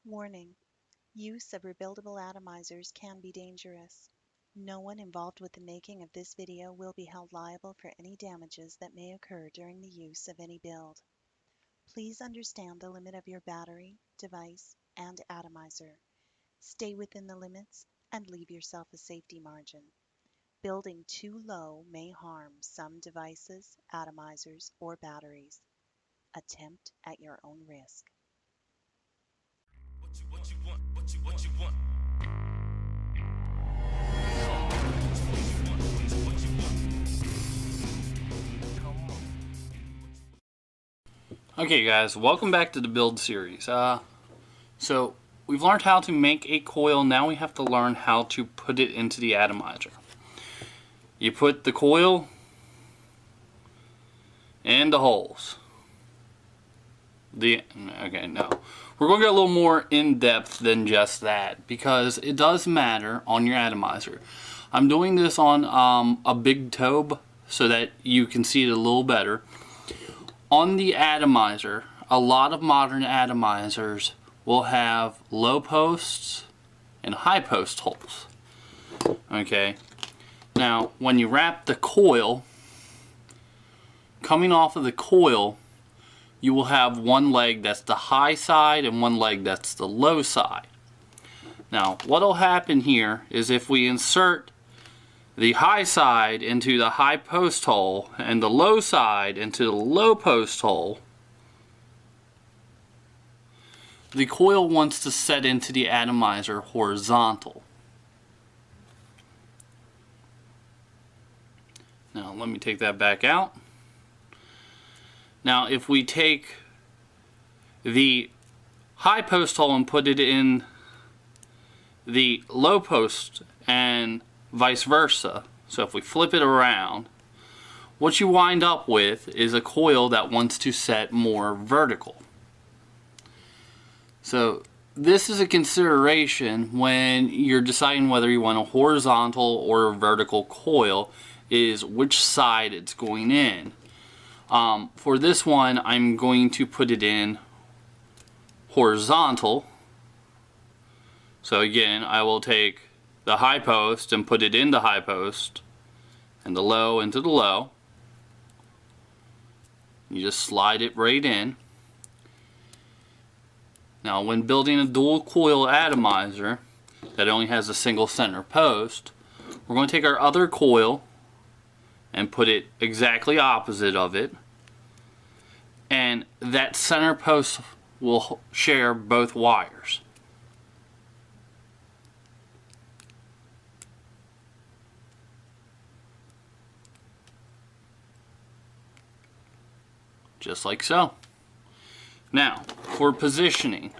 Warning: use of rebuildable atomizers can be dangerous. No one involved with the making of this video will be held liable for any damages that may occur during the use of any build. Please understand the limit of your battery, device, and atomizer. Stay within the limits and leave yourself a safety margin. Building too low may harm some devices, atomizers, or batteries. Attempt at your own risk. Okay guys, welcome back to the build series. So we've learned how to make a coil, now we have to learn how to put it into the atomizer. You put the coil in the holes. We're going to get a little more in depth than just that because it does matter on your atomizer. I'm doing this on a big tube so that you can see it a little better. On the atomizer, a lot of modern atomizers will have low posts and high post holes. Okay, now when you wrap the coil, coming off of the coil, you will have one leg that's the high side and one leg that's the low side. Now what will happen here is if we insert the high side into the high post hole and the low side into the low post hole, the coil wants to set into the atomizer horizontal. Now let me take that back out. Now if we take the high post hole and put it in the low post and vice versa, so if we flip it around, what you wind up with is a coil that wants to set more vertical. So this is a consideration when you're deciding whether you want a horizontal or a vertical coil, is which side it's going in. For this one, I'm going to put it in horizontal. So again, I will take the high post and put it in the high post and the low into the low. You just slide it right in. Now when building a dual coil atomizer that only has a single center post, we're going to take our other coil and put it exactly opposite of it, and that center post will share both wires. Just like so. Now, for positioning,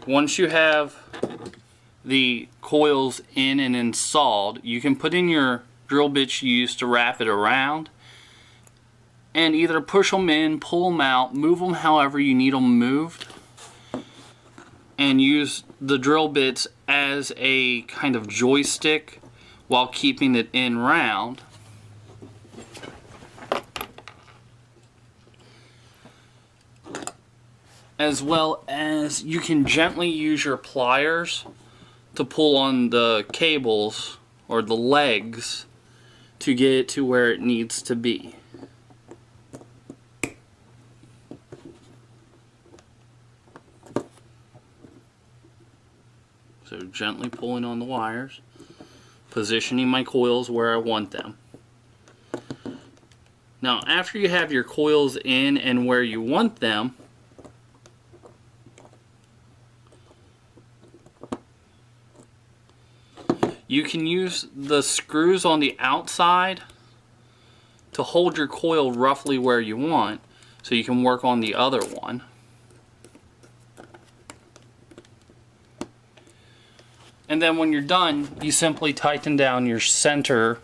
once you have the coils in and installed, you can put in your drill bits you used to wrap it around and either push them in, pull them out, move them however you need them moved, and use the drill bits as a kind of joystick while keeping it in round. As well as you can gently use your pliers to pull on the cables or the legs to get it to where it needs to be. So gently pulling on the wires, positioning my coils where I want them. Now after you have your coils in and where you want them, you can use the screws on the outside to hold your coil roughly where you want, so you can work on the other one. And then when you're done, you simply tighten down your center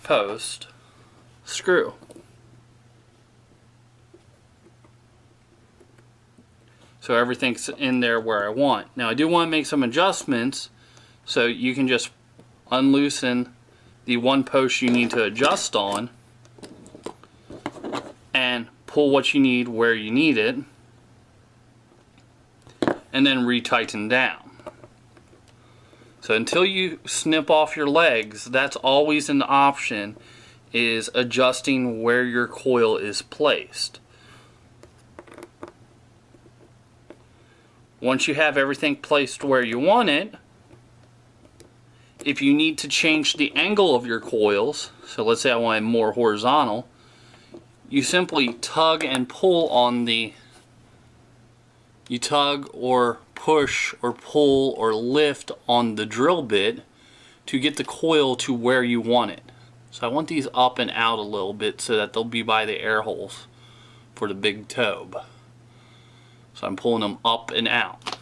post screw. So everything's in there where I want. Now I do want to make some adjustments, so you can just unloosen the one post you need to adjust on and pull what you need where you need it. and then retighten down. So until you snip off your legs, that's always an option, is adjusting where your coil is placed. Once you have everything placed where you want it, if you need to change the angle of your coils, so let's say I want it more horizontal, you simply tug and pull on the, you tug or push or pull or lift on the drill bit to get the coil to where you want it. So I want these up and out a little bit so that they'll be by the air holes for the big tobe. So I'm pulling them up and out.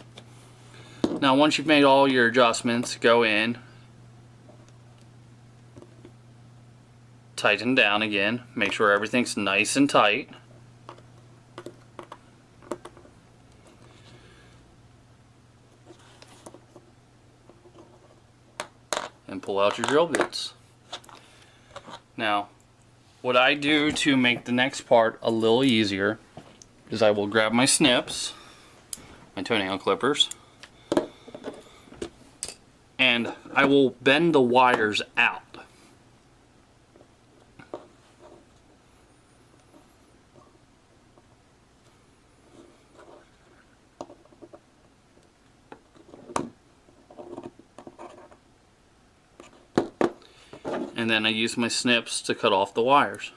Now once you've made all your adjustments, go in, tighten down again, make sure everything's nice and tight. And pull out your drill bits. Now, what I do to make the next part a little easier is I will grab my snips, my toenail clippers, and I will bend the wires out. And then I use my snips to cut off the wires.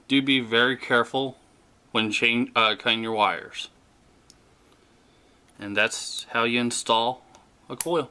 Do be very careful when cutting your wires. And that's how you install a coil.